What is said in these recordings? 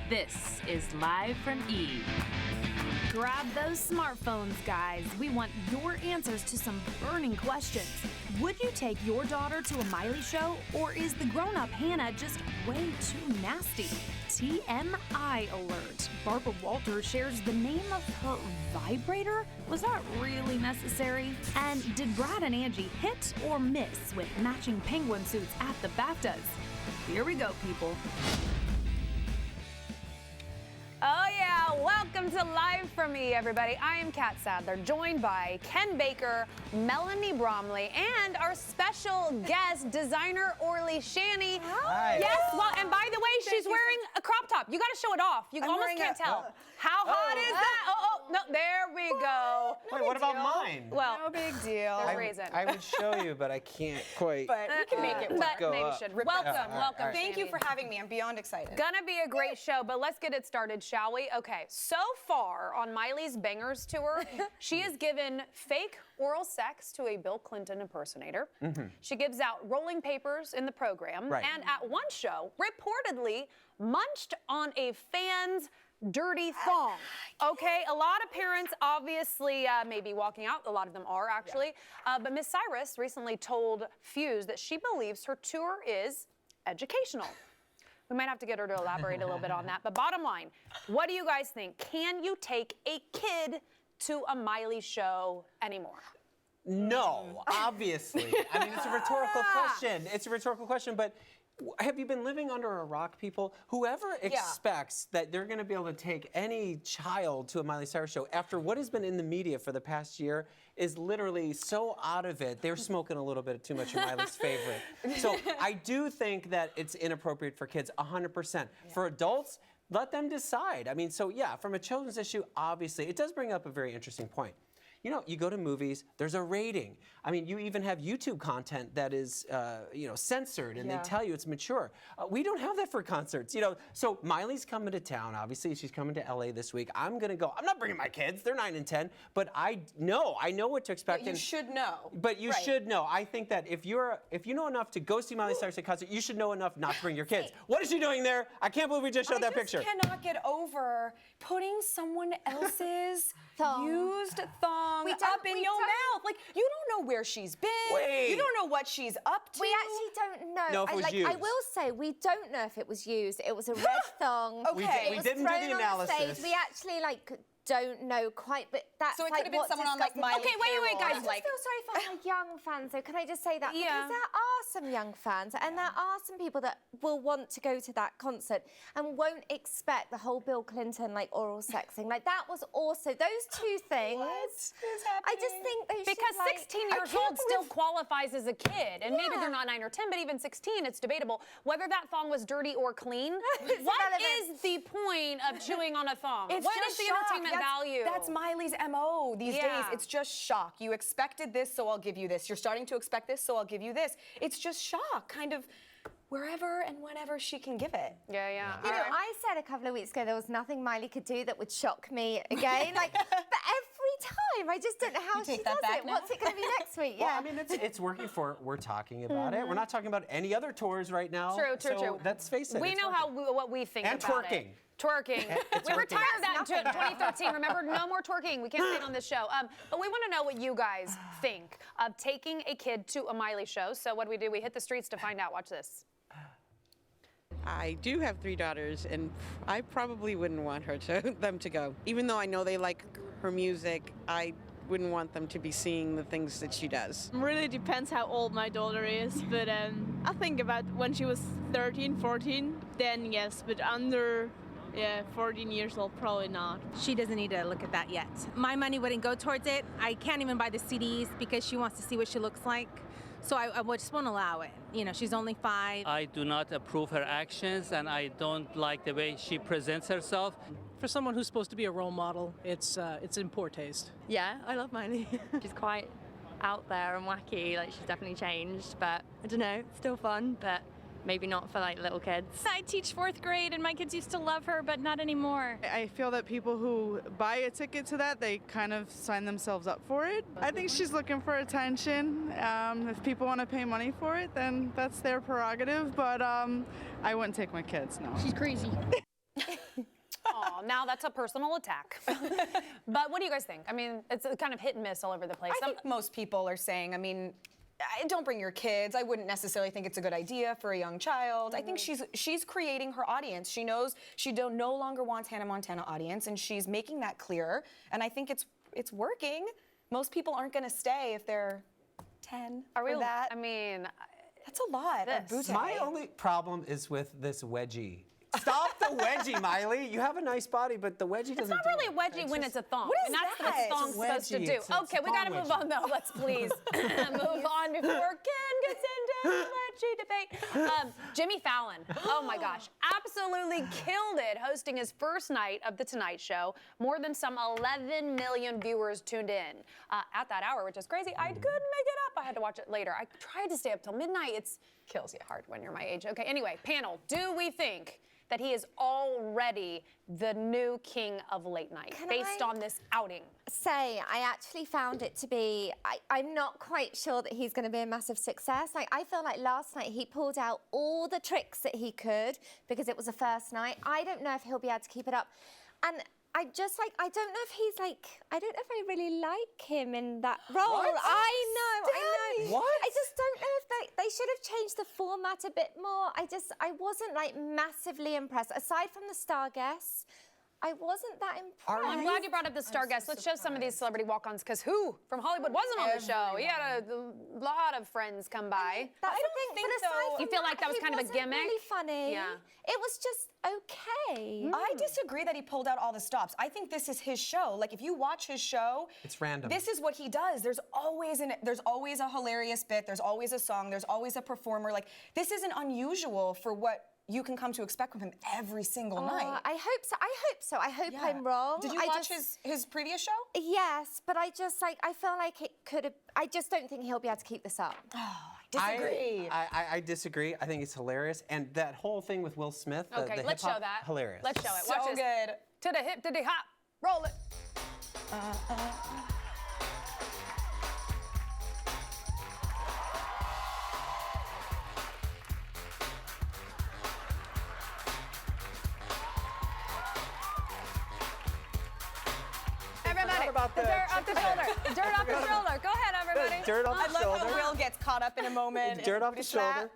This is Live from E! Grab those smartphones, guys. We want your answers to some burning questions. Would you take your daughter to a Miley show, or is the grown-up Hannah just way too nasty? TMI alert. Barbara Walters shares the name of her vibrator? Was that really necessary? And did Brad and Angie hit or miss with matching penguin suits at the BAFTAs? Here we go, people. Oh yeah, welcome to Live from Me, everybody. I am Kat Sadler, joined by Ken Baker, Melanie Bromley, and our special guest, designer Orly Shani. Hi. Yes, well, and by the way, she's wearing a crop top. You gotta show it off. You almost can't tell. How hot is that? Oh, no, there we go. Wait, what about mine? Well, no big deal. There's a reason. I would show you, but I can't quite. But we can make it work. But maybe up. should. Welcome, welcome. Thank you Shani. for having me. I'm beyond excited. Gonna be a great show, but let's get it started, shall we? Okay, so far on Miley's Bangers tour, she has given fake oral sex to a Bill Clinton impersonator. She gives out rolling papers in the program. Right. And at one show, reportedly munched on a fan's dirty thong. Okay, a lot of parents obviously may be walking out. A lot of them are actually. But Miss Cyrus recently told Fuse that she believes her tour is educational. We might have to get her to elaborate a little bit on that. But bottom line, what do you guys think? Can you take a kid to a Miley show anymore? No, obviously. I mean, it's a rhetorical question. It's a rhetorical question, but have you been living under a rock, people? Whoever expects that they're going to be able to take any child to a Miley Cyrus show after what has been in the media for the past year is literally so out of it. They're smoking a little bit too much of Miley's favorite. So I do think that it's inappropriate for kids, 100%. For adults, let them decide. I mean, so yeah, from a children's issue, obviously, it does bring up a very interesting point. You know, you go to movies, there's a rating. I mean, you even have YouTube content that is, you know, censored, and they tell you it's mature. We don't have that for concerts, you know. So Miley's coming to town, obviously. She's coming to LA this week. I'm gonna go. I'm not bringing my kids. They're 9 and 10. But I know what to expect. But you should know. But you should know. I think that if you know enough to go see Miley Cyrus at a concert, you should know enough not to bring your kids. What is she doing there? I can't believe we just showed that picture. I just cannot get over putting someone else's used thong up in your mouth. Like, you don't know where she's been. Wait. You don't know what she's up to. We actually don't know. No, if it was used. I will say, we don't know if it was used. It was a red thong. Okay. We It was didn't do thrown the on the analysis. stage. We actually, don't know quite, but that's So it like could have been what someone on, like, disgusting- Miley Okay, wait, I guys. just feel sorry for our young fans, though. Can I just say that? Yeah. Because there are some young fans, and there are some people that will want to go to that concert and won't expect the whole Bill Clinton, oral sex thing. That was also, those two things. What is I just think they should, Because 16 years old still qualifies as a kid, and maybe they're not 9 or 10, but even 16, it's debatable whether that thong was dirty or clean. What irrelevant. is the point of chewing on a thong? It's What just is the shock. entertainment value? That's Miley's MO these days. It's just shock. You expected this, so I'll give you this. You're starting to expect this, so I'll give you this. It's just shock, kind of wherever and whenever she can give it. Yeah. You know, I said a couple of weeks ago there was nothing Miley could do that would shock me again. But every time, I just don't know how she take that does back it. now? What's it going to be next week? Well, I mean, it's working for. We're talking about it. We're not talking about any other tours right now. True. So let's face it. We it's know working. what we think And about twerking. it. Twerking. We retired that in That's nothing. 2013. Remember, no more twerking. We can't say it on this show. But we want to know what you guys think of taking a kid to a Miley show. So what do? We hit the streets to find out. Watch this. I do have 3 daughters, and I probably wouldn't want them to go. Even though I know they like her music, I wouldn't want them to be seeing the things that she does. Really depends how old my daughter is, but I think about when she was 13, 14, then yes, but under 14 years old, probably not. She doesn't need to look at that yet. My money wouldn't go towards it. I can't even buy the CDs because she wants to see what she looks like. So I just won't allow it. You know, she's only 5. I do not approve her actions, and I don't like the way she presents herself. For someone who's supposed to be a role model, it's in poor taste. Yeah, I love Miley. She's quite out there and wacky, she's definitely changed, but I don't know, it's still fun, but maybe not for little kids. I teach 4th grade and my kids used to love her, but not anymore. I feel that people who buy a ticket to that, they kind of sign themselves up for it. I think she's looking for attention. If people want to pay money for it, then that's their prerogative, but I wouldn't take my kids, no. She's crazy. now that's a personal attack. But what do you guys think? I mean, it's kind of hit and miss all over the place. I think most people are saying, I mean, don't bring your kids. I wouldn't necessarily think it's a good idea for a young child. I think she's creating her audience. She knows she no longer wants Hannah Montana audience, and she's making that clear. And I think it's working. Most people aren't going to stay if they're 10 or that. I mean, that's a lot of bootay. My only problem is with this wedgie. Stop the wedgie, Miley. You have a nice body, but the wedgie doesn't. It's not really wedgie when it's a thong. What is that's that? what a thong's supposed to do. Okay, we gotta move on though. Let's please move on before Ken gets into the wedgie debate. Jimmy Fallon. Oh my gosh, absolutely killed it hosting his first night of the Tonight Show. More than some 11 million viewers tuned in at that hour, which is crazy. I couldn't make it up. I had to watch it later. I tried to stay up till midnight. It's kills you hard when you're my age. Okay, anyway, panel, do we think that he is already the new king of late night based on this outing? I actually found it to be, I'm not quite sure that he's going to be a massive success. Like, I feel like last night he pulled out all the tricks that he could because it was a first night. I don't know if he'll be able to keep it up. And I don't know if he's I don't know if I really like him in that role. What? I know. What? I just don't know if they should have changed the format a bit more. I wasn't massively impressed. Aside from the star guests, I wasn't that impressed. I'm glad you brought up the star guests. Let's show some of these celebrity walk-ons, because who from Hollywood wasn't on the show? He had a lot of friends come by. That's the thing, but aside from you feel like that was kind of a gimmick? Really funny. Yeah. It was just okay. I disagree that he pulled out all the stops. I think this is his show. Like, if you watch his show, it's random. This is what he does. There's always a hilarious bit. There's always a song. There's always a performer. Like, this isn't unusual for what you can come to expect from him every single night. I hope so. I hope I'm wrong. Did you watch his previous show? Yes, but I feel like it could have. I just don't think he'll be able to keep this up. Disagree. I disagree. I think it's hilarious, and that whole thing with Will Smith. Okay, the let's hip-hop, show that. Hilarious. Let's show it. So Watch this. good. To the hip, to the hop. Roll it. Everybody, about the the dirt off the shoulder. Dirt off the shoulder. Go ahead, everybody. Dirt off I the love shoulder. how Will gets caught up in a moment. Dirt off the shoulder.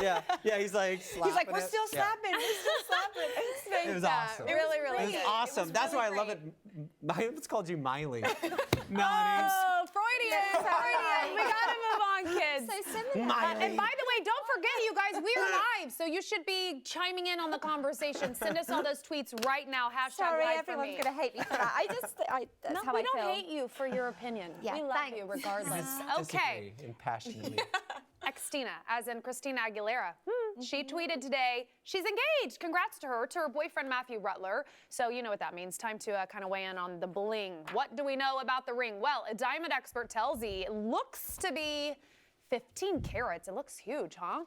Yeah, he's like slapping He's like, we're it. still slapping. We're still slapping. It was awesome. Really, really It was good. awesome. That's why I love it. I almost called you Miley. Melanie. Oh, Freudian. We gotta move on, kids. So similar. Miley. And by the way, don't forget, you guys, we are live, so you should be chiming in on the conversation. Send us all those tweets right now. #live Sorry, for everyone's me. going to hate me for that. That's No, how we I don't feel. hate you for your opinion. Yeah, we love thanks. you regardless. Okay. Disagree impassionately. Christina, as in Christina Aguilera. She tweeted today, she's engaged. Congrats to her boyfriend, Matthew Rutler. So you know what that means. Time to kind of weigh in on the bling. What do we know about the ring? Well, a diamond expert tells you it looks to be 15 carats. It looks huge, huh?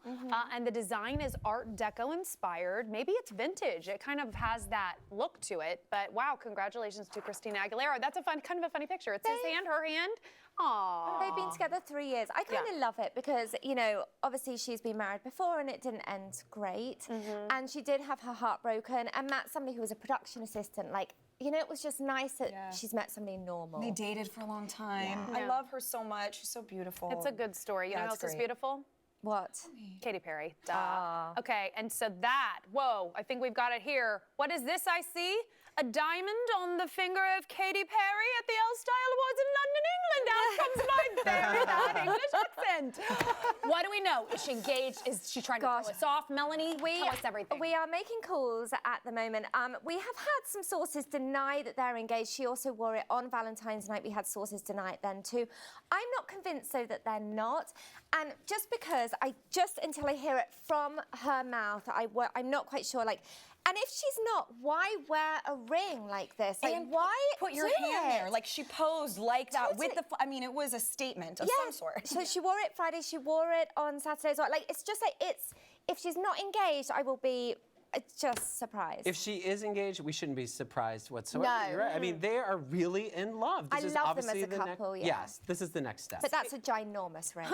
And the design is Art Deco inspired. Maybe it's vintage. It kind of has that look to it. But wow, congratulations to Christina Aguilera. That's kind of a funny picture. It's his hand, her hand. Aww. They've been together 3 years. I kind of love it because, obviously she's been married before and it didn't end great. And she did have her heart broken. And Matt's somebody who was a production assistant. It was just nice that she's met somebody normal. They dated for a long time. Yeah. I love her so much. She's so beautiful. It's a good story. You know who else is beautiful? What? Katy Perry. Duh. Okay, and so whoa, I think we've got it here. What is this I see? A diamond on the finger of Katy Perry at the Elle Style Awards in London, England. Out comes my very bad English accent. What do we know? Is she engaged? Is she trying to throw us off? Melanie, tell us everything. We are making calls at the moment. We have had some sources deny that they're engaged. She also wore it on Valentine's night. We had sources deny it then too. I'm not convinced though that they're not. And just because until I hear it from her mouth, I'm not quite sure. And if she's not, why wear a ring like this? And why put your hand there? She posed like that with the. It was a statement of some sort. So she wore it Friday. She wore it on Saturday as well. It's just if she's not engaged, I will be just surprised. If she is engaged, we shouldn't be surprised whatsoever. No. You're right. I mean, they are really in love. This I is love them obviously as a the couple, next. yeah. Yes, this is the next step. But that's a ginormous ring.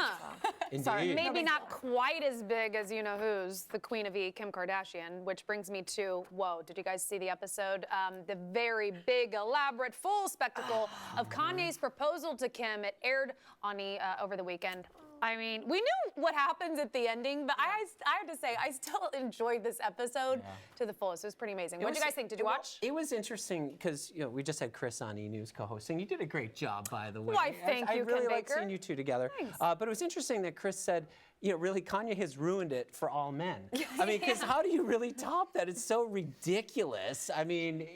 Indeed. Sorry, maybe not quite as big as you-know-who's, the Queen of E, Kim Kardashian, which brings me to, whoa, did you guys see the episode? The very big, elaborate, full spectacle of Kanye's proposal to Kim. It aired on E over the weekend. I mean, we knew what happens at the ending, but I have to say, I still enjoyed this episode to the fullest. It was pretty amazing. What did you guys think? Did you watch? It was interesting because we just had Chris on E! News co-hosting. You did a great job, by the way. Why, thank you, I really Kim liked Baker. seeing you two together. Thanks. But it was interesting that Chris said, really, Kanye has ruined it for all men. I mean, because how do you really top that? It's so ridiculous. I mean,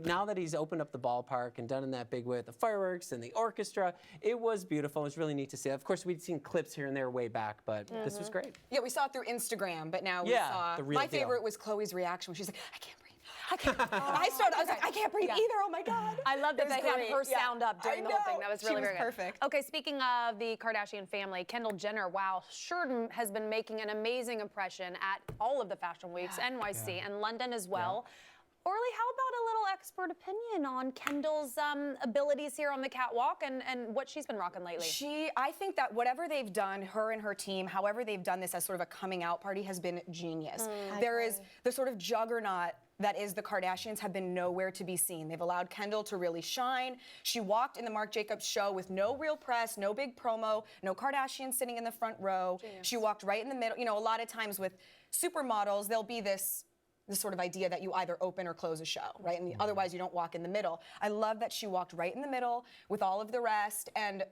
now that he's opened up the ballpark and done in that big way with the fireworks and the orchestra, it was beautiful. It was really neat to see. Of course, we'd seen clips here and there way back, but this was great. Yeah, we saw it through Instagram, but now we Yeah, saw. the real My deal. favorite was Chloe's reaction when she's like, I can't breathe. I can't. I was like, I can't breathe either. Oh my God. I love that It was they had great. her Yeah. sound up during I the whole thing. know. That was She really was very good. perfect. Okay, speaking of the Kardashian family, Kendall Jenner, wow, sure has been making an amazing impression at all of the fashion weeks, NYC and London as well. Orly, how about a little expert opinion on Kendall's abilities here on the catwalk and what she's been rocking lately? I think that whatever they've done, her and her team, however they've done this as sort of a coming out party has been genius. There is the sort of juggernaut that is the Kardashians have been nowhere to be seen. They've allowed Kendall to really shine. She walked in the Marc Jacobs show with no real press, no big promo, no Kardashians sitting in the front row. Genius. She walked right in the middle. A lot of times with supermodels, there'll be this sort of idea that you either open or close a show, right? And otherwise you don't walk in the middle. I love that she walked right in the middle with all of the rest. And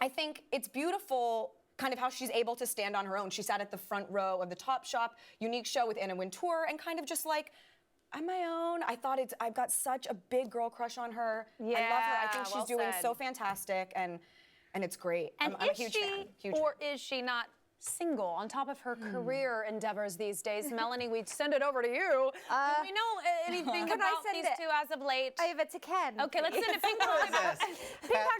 I think it's beautiful kind of how she's able to stand on her own. She sat at the front row of the Topshop unique show with Anna Wintour and kind of just like, I'm my own. I've got such a big girl crush on her. I love her. I think she's doing so fantastic and it's great. And I'm a is huge she fan. Huge or is she not single on top of her career endeavors these days? Melanie, we'd send it over to you. Do we know anything Can I about send these it two as of late? over to Ken? Okay, let's send it ping pong.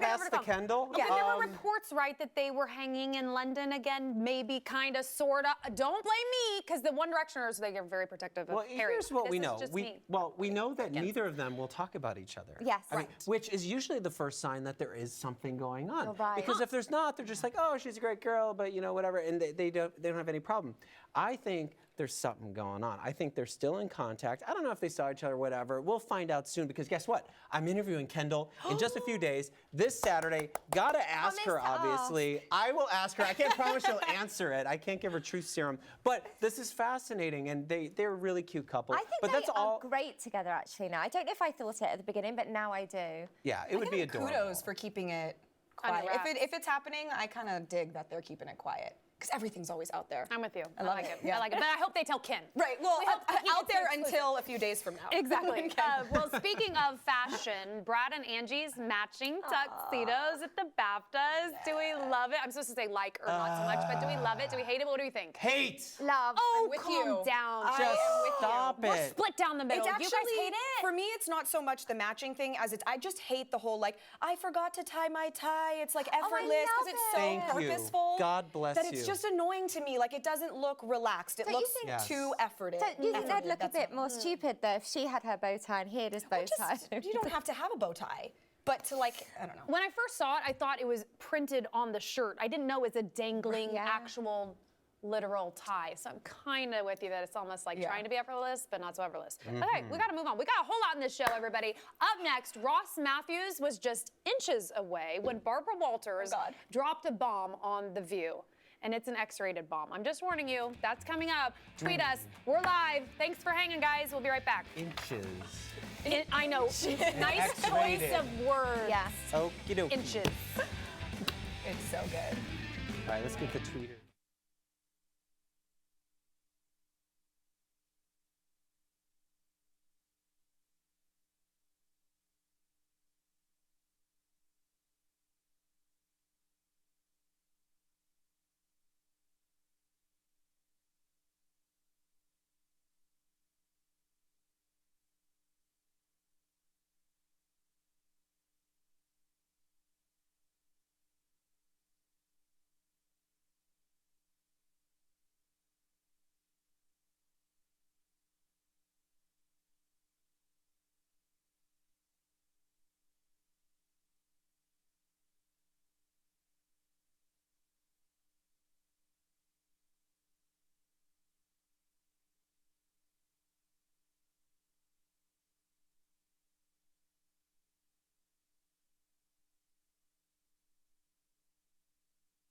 Pass the Kendall. Okay, there were reports, right, that they were hanging in London again, maybe, kind of, sort of. Don't blame me, because the One Directioners, they are very protective of Harry. Here's what we know. This is just me. We know that neither of them will talk about each other. Yes. I mean, which is usually the first sign that there is something going on. You're right. Because if there's not, they're just like, oh, she's a great girl, but whatever, and they don't have any problem. I think there's something going on. I think they're still in contact. I don't know if they saw each other, whatever. We'll find out soon because guess what? I'm interviewing Kendall in just a few days, this Saturday. Gotta ask her, obviously. I will ask her. I can't promise she'll answer it. I can't give her truth serum. But this is fascinating, and they're a really cute couple. I think but they that's are all. great together, actually, now. I don't know if I thought it at the beginning, but now I do. Yeah, it would be adorable. Kudos for keeping it quiet. If it's happening, I kind of dig that they're keeping it quiet. Because everything's always out there. I'm with you. I like it. I like it. But I hope they tell Ken. Right. Well, keep out it there exclusive. until a few days from now. Exactly. Well, speaking of fashion, Brad and Angie's matching tuxedos at the BAFTAs. Do we love it? I'm supposed to say like or not so much, but do we love it? Do we hate it? What do we think? Hate. Love. Oh, with calm you. down. Just stop We're it. split down the middle. It's actually, you guys hate it? for me, it's not so much the matching thing as I just hate the whole I forgot to tie my tie. It's effortless love because it's so Thank you. purposeful. God bless that it's you. just annoying to me. It doesn't look relaxed. It Don't you looks think- too efforted. Do you think they'd look a That's bit more stupid, though, if she had her bow tie and he had his bow tie? You don't have to have a bow tie. But to I don't know. When I first saw it, I thought it was printed on the shirt. I didn't know it was a dangling actual literal tie. So I'm kind of with you that it's almost trying to be effortless, but not so effortless. Okay, we got to move on. We got a whole lot in this show, everybody. Up next, Ross Matthews was just inches away when Barbara Walters dropped a bomb on The View. And it's an X-rated bomb. I'm just warning you, that's coming up. Tweet us. We're live. Thanks for hanging, guys. We'll be right back. Inches. I know. Nice choice X-rated. of words. Yes. Okie dokie. Inches. It's so good. All right, let's get the tweeter.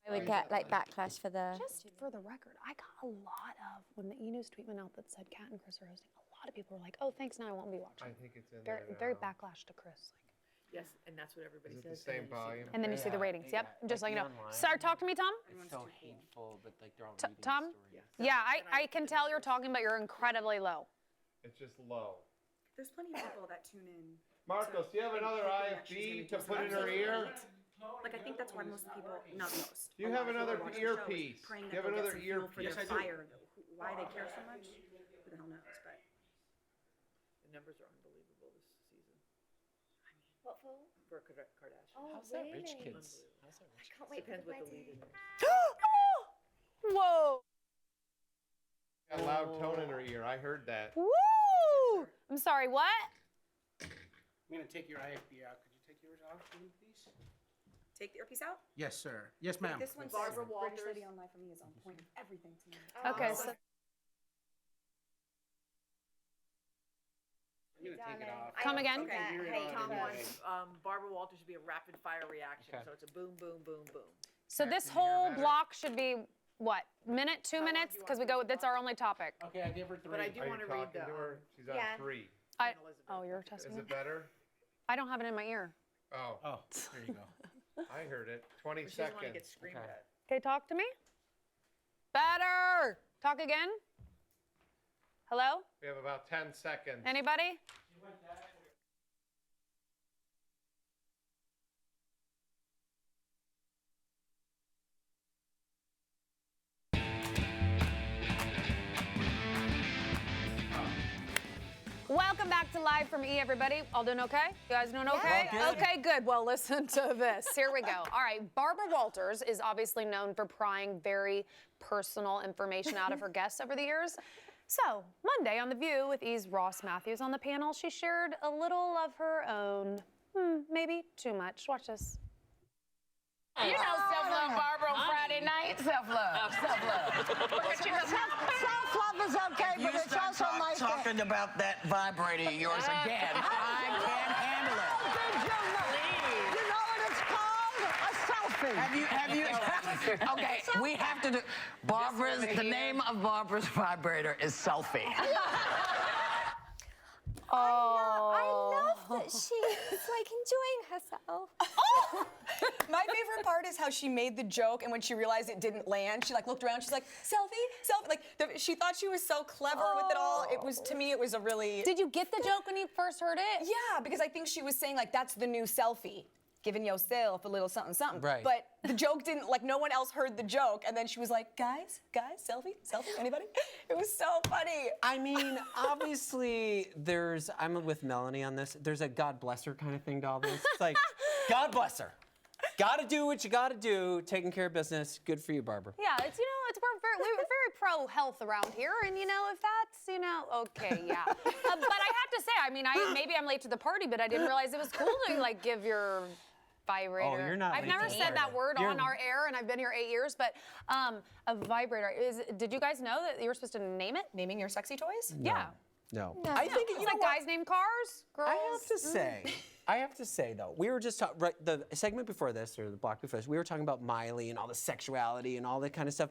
I would get like backlash for the. Just for the record, I got a lot of, when the E! News tweet went out that said Kat and Chris are hosting, a lot of people were like, oh, thanks, now I won't be watching. I think it's in Very, there very now. backlash to Chris. Yes, and that's what everybody Is it says. the same volume? And then you see the ratings. Yep, just so like you know. online. Sorry, talk to me, Tom. It's so hateful, but like they're all reading Tom? stories. Yeah, I can tell you're talking, but you're incredibly low. It's just low. There's plenty of people that tune in. Marcos, do you have another IFB to put in her ear? Like, I think that's why most people, not most. You have another earpiece. Praying You that have they'll another get some fuel for earpiece. their fire. Why they care so much, who the hell knows, but. The numbers are unbelievable this season. What for? For Kardashian. Oh, How's that really? rich kids? How's that rich I can't wait Depends for the what the lead wedding. is. Whoa. A loud tone in her ear. I heard that. Woo! I'm sorry, what? I'm gonna take your IFB out. Could you take yours off, please? Take the earpiece out? Yes, sir. Yes, ma'am. This one's Barbara British Walters. Lady on Life for me is on point with everything to me. Okay, so I'm gonna take it off. Come again? Okay, hear it Hey, on Tom the wants Barbara Walters to be a rapid fire reaction, Okay. so it's a boom, boom, boom, boom. So this Can you hear whole better? block should be what? Minute, 2 How long minutes? do you Because want we go. this That's our only topic. Okay, I give her 3. But I do Are you want to read talking the. to her? She's on Yeah. 3. Oh, you're testing Is me? it better? I don't have it in my ear. Oh, Oh, there you go. I heard it. 20 She doesn't want to seconds. get screamed Okay. at. Okay, talk to me. Better. Talk again. Hello? We have about 10 seconds. Anybody? Welcome back to Live from E, everybody. All doing okay? You guys doing okay? All good. Okay, good. Well, listen to this. Here we go. All right, Barbara Walters is obviously known for prying very personal information out of her guests over the years. So, Monday on The View with E's Ross Matthews on the panel, she shared a little of her own, maybe too much. Watch this. You know self-love, Barbara, on Friday night. Self-love, self-love. Self-love is okay, but it's also nice talking about that vibrator of yours again. I can't handle it. You know what it's called? A selfie. Have you? Okay, we have to do. The name of Barbara's vibrator is Selfie. I love that she's like enjoying herself. My favorite part is how she made the joke, and when she realized it didn't land, she like looked around. She's like, selfie, selfie. Like she thought she was so clever with it all. It was, to me, it was a really. Did you get the joke when you first heard it? Yeah, because I think she was saying like that's the new selfie, giving yourself a little something, something. Right. But the joke didn't, like no one else heard the joke, and then she was like, guys, selfie, anybody? It was so funny. I mean, obviously, I'm with Melanie on this. There's a God bless her kind of thing to all this. It's like, God bless her. Gotta do what you gotta do, taking care of business. Good for you, Barbara. Yeah, we're very pro health around here, and if that's okay, yeah. But I have to say, I mean, maybe I'm late to the party, but I didn't realize it was cool to like give your vibrator. Oh, you're not I've late never to the said that party. word on our air, and I've been here 8 years. But a vibrator did you guys know that you were supposed to name it? Naming your sexy toys? Yeah. No. I think it's like guys named cars, girls. I have to say though, we were just talking, the segment before this, or the block before this, we were talking about Miley and all the sexuality and all that kind of stuff.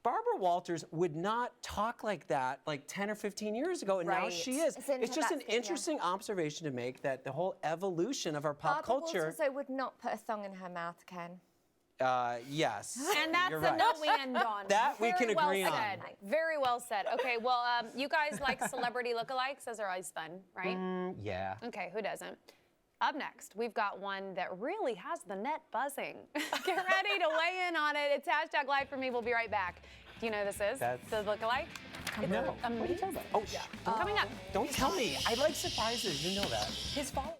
Barbara Walters would not talk like that like 10 or 15 years ago, and now she is. It's just an interesting observation to make that the whole evolution of our pop culture. Walters, though, would not put a thong in her mouth, Ken. Yes. And that's you're a right. note we end on. That we can Very well agree on. said. Very well said. Okay, well, you guys like celebrity lookalikes. Those are always fun, right? Yeah. Okay, who doesn't? Up next, we've got one that really has the net buzzing. Get ready to weigh in on it. It's hashtag Live for Me. We'll be right back. Do you know who this is? That's- the lookalike? No. What are you talking about? Oh, Coming up. Don't tell me. I like surprises. You know that. His followers.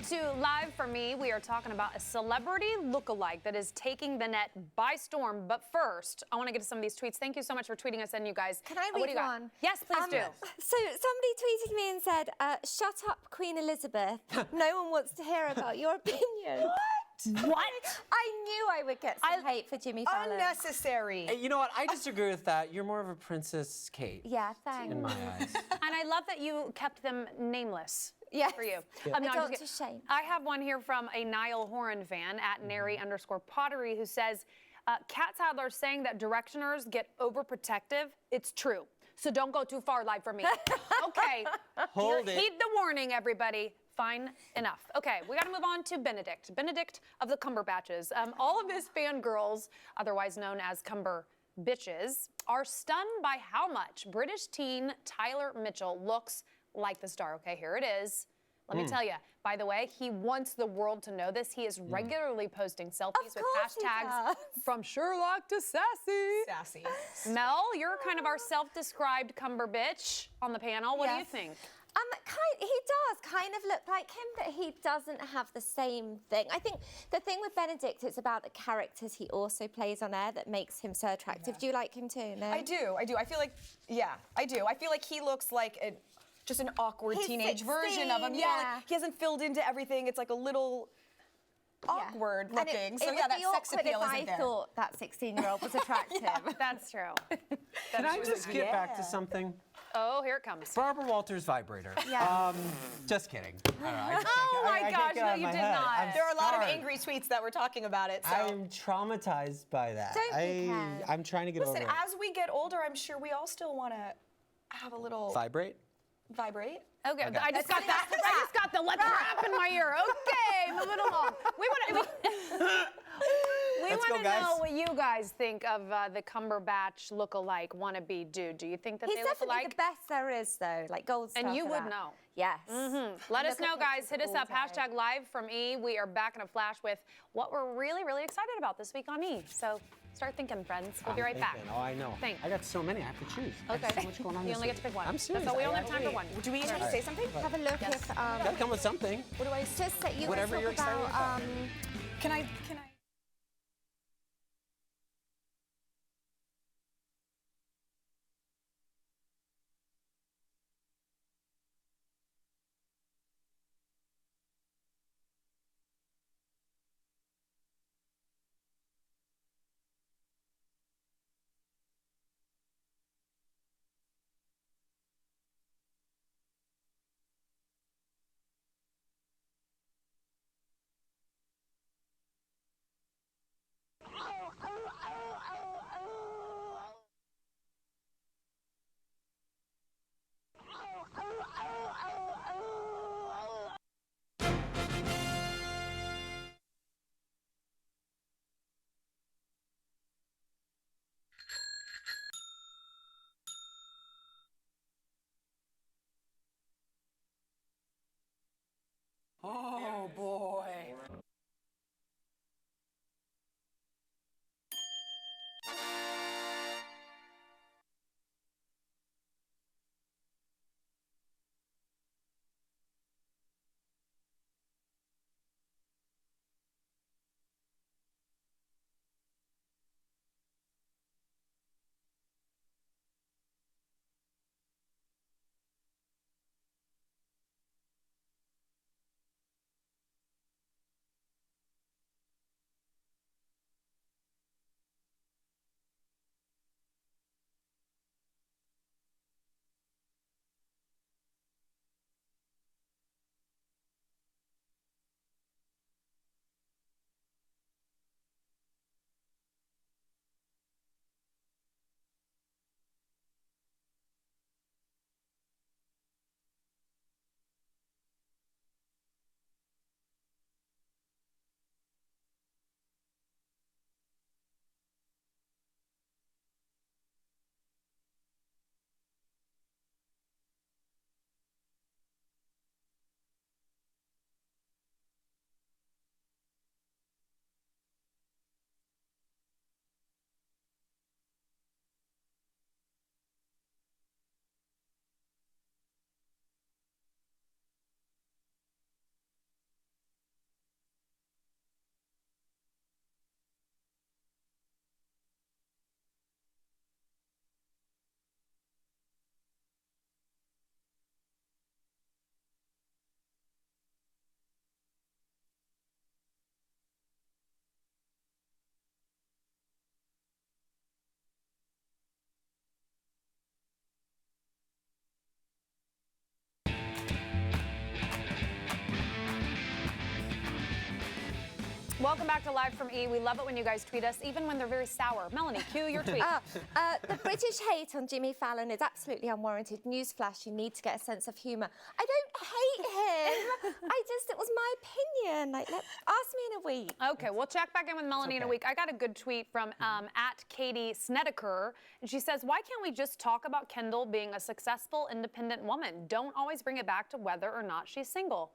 to Live for Me. We are talking about a celebrity lookalike that is taking the net by storm. But first, I want to get to some of these tweets. Thank you so much for tweeting us in, you guys. Can I What do read you got? one? Yes, please do. So somebody tweeted me and said, shut up, Queen Elizabeth. No one wants to hear about your opinion. What? I knew I would get some hate for Jimmy Fallon. Unnecessary. Hey, you know what? I disagree with that. You're more of a Princess Kate. Yeah, thanks. In my eyes. And I love that you kept them nameless. Yes. For you. Yeah. No, I I'm don't just to shame. I have one here from a Niall Horan fan at Nary_pottery who says, Kat Sadler saying that directioners get overprotective. It's true. So don't go too far, Live for Me. Okay. Hold it. Heed the warning, everybody. Fine enough. Okay, we got to move on to Benedict. Benedict of the Cumberbatches. All of his fangirls, otherwise known as Cumber bitches, are stunned by how much British teen Tyler Mitchell looks like the star. Okay, here it is. Let me tell you. By the way, he wants the world to know this. He is regularly posting selfies with hashtags from Sherlock to Sassy. Sassy. Mel, you're kind of our self-described Cumber bitch on the panel. What do you think? He does kind of look like him, but he doesn't have the same thing. I think the thing with Benedict, it's about the characters he also plays on air that makes him so attractive. Do you like him too? No? I do. I feel like, yeah, I do. I feel like he looks like just an awkward He's teenage 16, version of him. Yeah, yeah. like he hasn't filled into everything. It's like a little awkward looking. And So it yeah, would that be sex awkward appeal if isn't I there. thought that 16-year-old was attractive. That's true. Can I just get back to something? Oh, here it comes. Barbara Walters vibrator. Yeah. Just kidding. I just Oh can't my I can't gosh, get it no, out of you my did head. not. I'm There are a lot of sorry. angry tweets that were talking about it. So I'm traumatized by that. Don't be, Ken. I'm trying to get listen, over it. as we get older, I'm sure we all still want to have a little Vibrate? vibrate. Okay, I just got that. I just got the let's rap in my ear. Okay, moving along. We want Let's go, to guys. know what you guys think of the Cumberbatch look-alike wannabe dude. Do you think that He's they look definitely alike? the best there is, though. Like gold star And you for would that. know. Yes. Let us Look know, at guys. pictures Hit us all up. day. Hashtag live from E. We are back in a flash with what we're really, really excited about this week on E. So start thinking, friends. We'll be right back. Oh, I know. Think. I got so many. I have to choose. I have Okay. so much going on You this only get week. to pick one. I'm serious. That's all. We only I have time for gotta one. Do we each have to say something? Have a look if Gotta come with something. What do I? just that you Whatever talk you're excited about about. Can I? Welcome back to Live from E. We love it when you guys tweet us, even when they're very sour. Melanie, cue your tweet. The British hate on Jimmy Fallon is absolutely unwarranted. Newsflash, you need to get a sense of humour. I don't hate him. It was my opinion. Like, ask me in a week. Okay, we'll check back in with Melanie in a week. I got a good tweet from at Katie Snedeker, and she says, why can't we just talk about Kendall being a successful, independent woman? Don't always bring it back to whether or not she's single.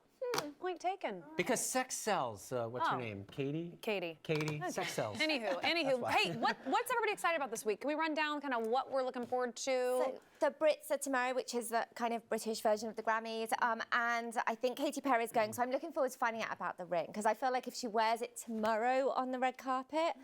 Point taken. Because sex sells. What's her name? Katie? Katie. Katie. Sex sells. Anywho. Hey, what's everybody excited about this week? Can we run down kind of what we're looking forward to? So, the Brits are tomorrow, which is the kind of British version of the Grammys, and I think Katy Perry is going, so I'm looking forward to finding out about the ring, because I feel like if she wears it tomorrow on the red carpet,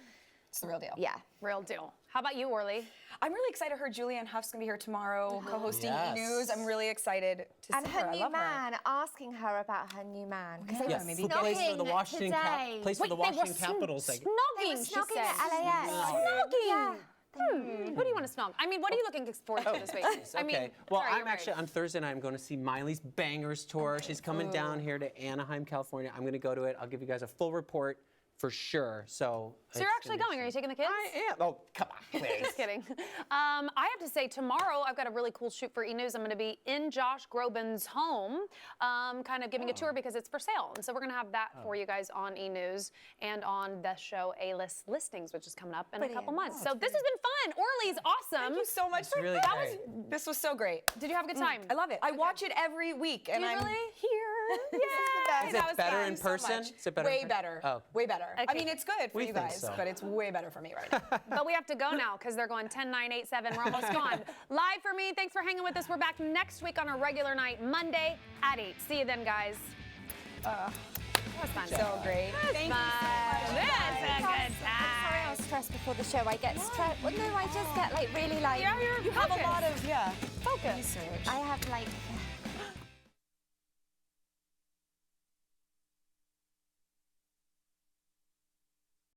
it's the real deal. Yeah. Real deal. How about you, Orly? I'm really excited. I heard Julianne Huff's gonna be here tomorrow, co-hosting E-News. I'm really excited to see and her new man, asking her about her new man. Because they were Who plays for the Washington Capitals? Snogging, they were snogging at LAX. Snogging. Yeah. Who do you want to snog? I mean, what are you looking forward to this week? I mean, well, sorry, on Thursday night, I'm going to see Miley's Bangers Tour. She's coming down here to Anaheim, California. I'm going to go to it. I'll give you guys a full report for sure. So you're actually going? Are you taking the kids? I am. Oh, come on, please. Just kidding. I have to say, tomorrow I've got a really cool shoot for E-News. I'm going to be in Josh Groban's home, kind of giving a tour because it's for sale. And so we're going to have that for you guys on E-News and on the show A-List Listings, which is coming up in a couple months. So this has been fun. Orly's awesome. Thank you so much. Really This was so great. Did you have a good time? I love it. I watch it every week, and I'm really? here. Is it better in person? Is it better? Way better. Oh. Way better. Okay. I mean, it's good for We you think guys, so. but it's way better for me right now. But we have to go now because they're going 10, 9, 8, 7. We're almost gone. Live for me. Thanks for hanging with us. We're back next week on a regular night, Monday at 8. See you then, guys. That was fun. So great. Thank you so much. This is a good I'm sorry I was stressed before the show. I get stressed. Well, no, I just get like really like. Yeah, You have a lot of focus. research. I have like.